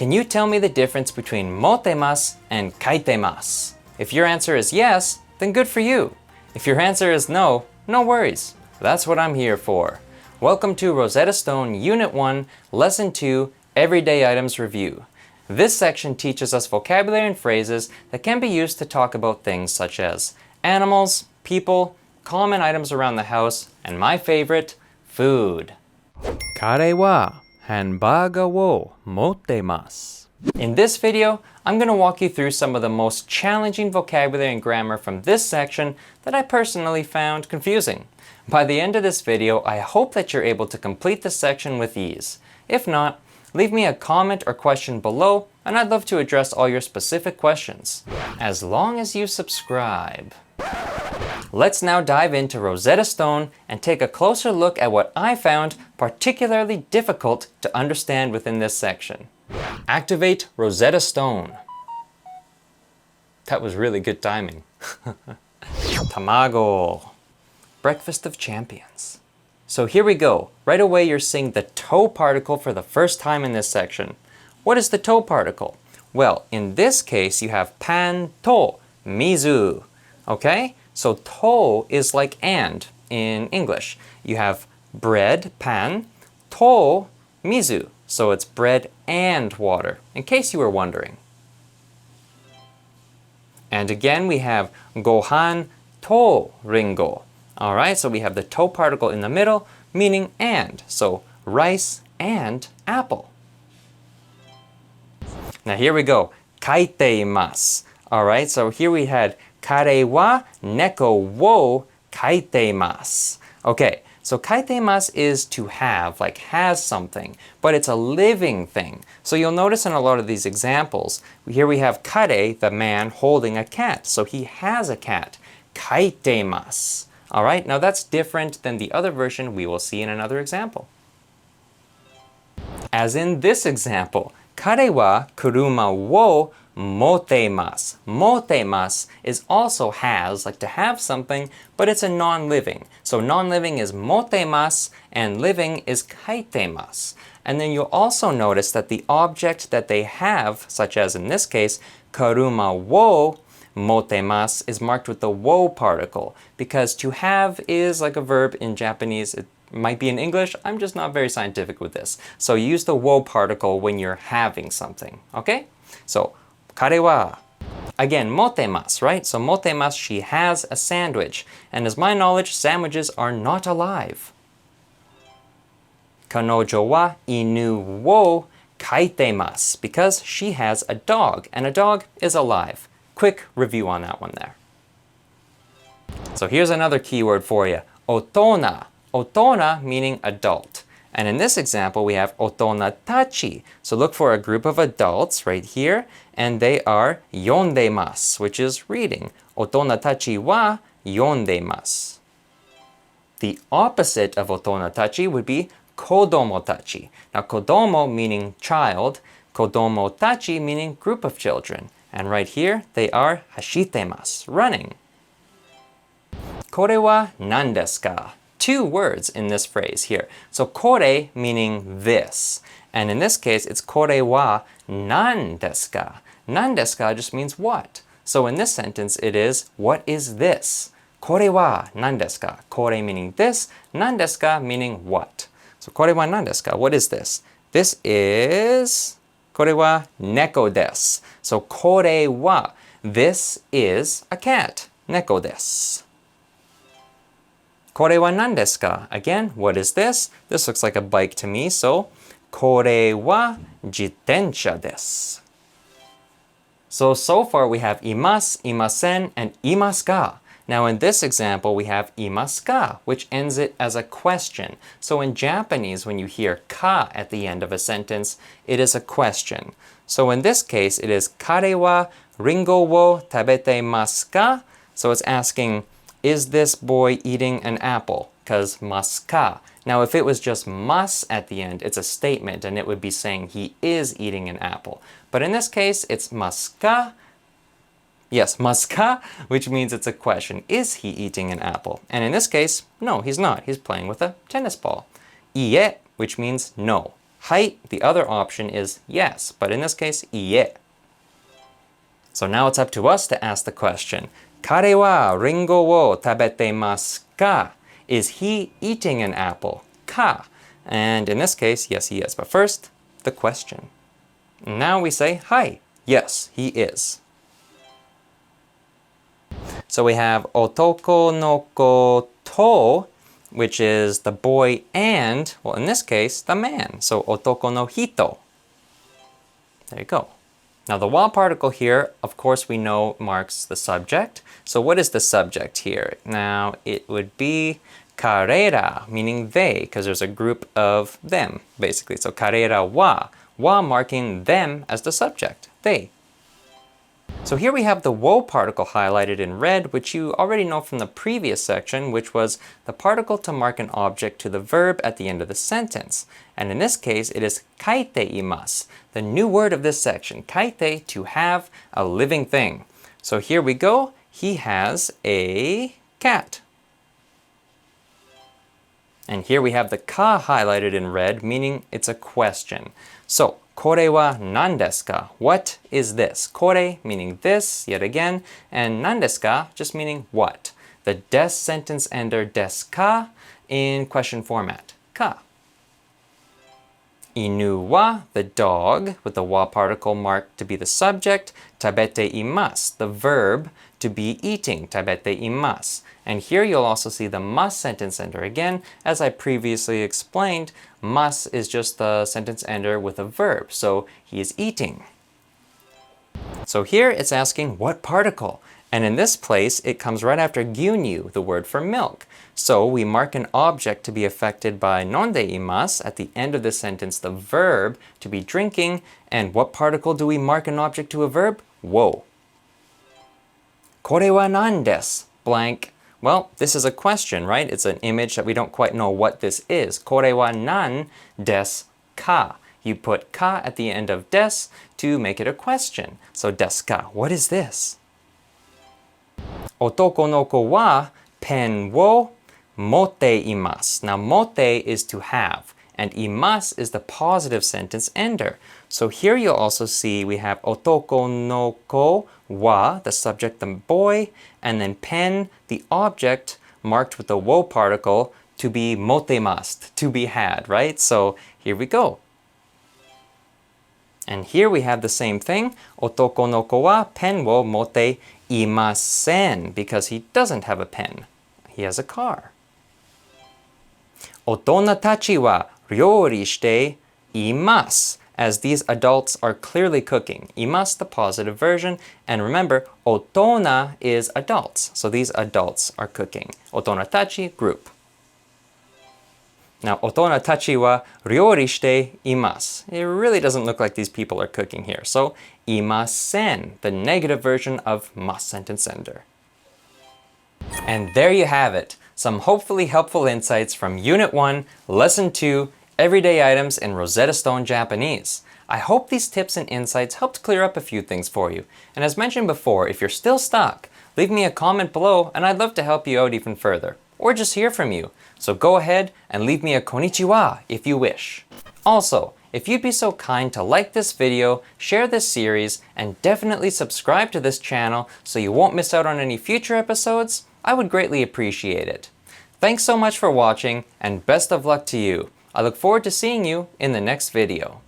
Can you tell me the difference between motemasu and kaitemasu? If your answer is yes, then good for you. If your answer is no, no worries. That's what I'm here for. Welcome to Rosetta Stone Unit 1, Lesson 2, Everyday Items Review. This section teaches us vocabulary and phrases that can be used to talk about things such as animals, people, common items around the house, and my favorite, food. Kare wa hanbaga wo mottemasu. In this video, I'm going to walk you through some of the most challenging vocabulary and grammar from this section that I personally found confusing. By the end of this video, I hope that you're able to complete this section with ease. If not, leave me a comment or question below, and I'd love to address all your specific questions, as long as you subscribe. Let's now dive into Rosetta Stone and take a closer look at what I found particularly difficult to understand within this section. Activate Rosetta Stone. That was really good timing. Tamago. Breakfast of champions. So here we go. Right away you're seeing the to particle for the first time in this section. What is the to particle? Well, in this case you have pan to mizu. Okay? So to is like and in English. You have bread, pan, to mizu. So it's bread and water, in case you were wondering. And again we have gohan to ringo. Alright, so we have the to particle in the middle, meaning and. So rice and apple. Now here we go. Kaitemasu. Alright, so here we had kare wa neko wo kaitemasu. Okay, so kaitemasu is to have, like has something, but it's a living thing. So you'll notice in a lot of these examples, here we have kare, the man holding a cat. So he has a cat. Kaitemasu. Alright, now that's different than the other version we will see in another example. As in this example, kare wa kuruma wo motemasu. Motemasu is also has, like to have something, but it's a non-living. So non-living is motemasu and living is kaitemasu. And then you'll also notice that the object that they have, such as in this case, karuma wo motemasu, is marked with the wo particle, because to have is like a verb in Japanese. It might be in English, I'm just not very scientific with this. So use the wo particle when you're having something, okay? So, kare wa. Again, motemasu, right? So motemasu, she has a sandwich. And as my knowledge, sandwiches are not alive. Kanojo wa inu wo kaitemasu, because she has a dog, and a dog is alive. Quick review on that one there. So here's another keyword for you. Otona. Otona meaning adult. And in this example we have otona tachi. So look for a group of adults right here, and they are yondemasu, which is reading. Otona tachi wa yondemasu. The opposite of otona tachi would be kodomo tachi. Now kodomo meaning child, kodomo tachi meaning group of children. And right here, they are hashitemasu, running. Kore wa nan desu ka? Two words in this phrase here. So kore meaning this. And in this case, it's kore wa nan desu ka? Nan desu ka just means what. So in this sentence, it is, what is this? Kore wa nan desu ka? Kore meaning this, nan desu ka meaning what. So kore wa nan desu ka? What is this? This is... kore wa neko desu. So kore wa, this is a cat. Neko desu. Kore wa nan desu ka? Again, what is this? This looks like a bike to me, so kore wa jitensha desu. So far we have imasu, imasen, and imasu ka. Now in this example we have imasu ka, which ends it as a question. So in Japanese, when you hear ka at the end of a sentence, it is a question. So in this case, it is kare wa ringo wo tabetemasu ka? So it's asking, is this boy eating an apple? Because masu ka. Now if it was just mas at the end, it's a statement and it would be saying he is eating an apple. But in this case, it's masu ka. Yes, masu ka, which means it's a question. Is he eating an apple? And in this case, no, he's not. He's playing with a tennis ball. Iie, which means no. Hai, the other option is yes, but in this case, iie. So now it's up to us to ask the question. Kare wa ringo wo tabete masu ka? Is he eating an apple? Ka. And in this case, yes, he is. But first, the question. Now we say, hai, yes, he is. So we have otoko no ko to, which is the boy and, well, in this case, the man. So otoko no hito. There you go. Now the wa particle here, of course, we know marks the subject. So what is the subject here? Now it would be karera, meaning they, because there's a group of them, basically. So karera wa marking them as the subject, they. So here we have the wo particle highlighted in red, which you already know from the previous section, which was the particle to mark an object to the verb at the end of the sentence. And in this case, it is kaite imasu, the new word of this section. Kaite, to have a living thing. So here we go. He has a cat. And here we have the ka highlighted in red, meaning it's a question. So, kore wa nan desu ka? What is this? Kore meaning this, yet again, and nan desu ka just meaning what. The des sentence ender desu ka in question format. Ka. Inu wa, the dog, with the wa particle marked to be the subject. Tabete imasu, the verb to be eating. Tabete imasu. And here you'll also see the mas sentence ender again. As I previously explained, mas is just the sentence ender with a verb. So he is eating. So here it's asking what particle. And in this place, it comes right after gyunyu, the word for milk. So we mark an object to be affected by nonde imasu, at the end of the sentence, the verb to be drinking. And what particle do we mark an object to a verb? Wo. Kore wa nan desu? Blank. Well, this is a question, right? It's an image that we don't quite know what this is. Kore wa nan desu ka? You put ka at the end of des to make it a question. So desu ka, what is this? Otoko no ko wa pen wo motte imasu. Now motte is to have, and imasu is the positive sentence ender. So here you'll also see we have otoko no ko wa, the subject, the boy, and then pen, the object, marked with the wo particle to be mottemasu, to be had, right? So here we go. And here we have the same thing. Otoko no ko wa pen wo motte imasen, because he doesn't have a pen. He has a car. Otona tachi wa ryori shite imasu, as these adults are clearly cooking. Imasu, the positive version. And remember, otona is adults. So these adults are cooking. Otona tachi, group. Now, otona tachi wa ryori shite imasu. It really doesn't look like these people are cooking here. So, imasen, the negative version of mas sentence ender. And there you have it. Some hopefully helpful insights from Unit 1, Lesson 2, Everyday Items in Rosetta Stone Japanese. I hope these tips and insights helped clear up a few things for you. And as mentioned before, if you're still stuck, leave me a comment below and I'd love to help you out even further. Or just hear from you. So go ahead and leave me a konnichiwa if you wish. Also, if you'd be so kind to like this video, share this series, and definitely subscribe to this channel so you won't miss out on any future episodes, I would greatly appreciate it. Thanks so much for watching, and best of luck to you. I look forward to seeing you in the next video.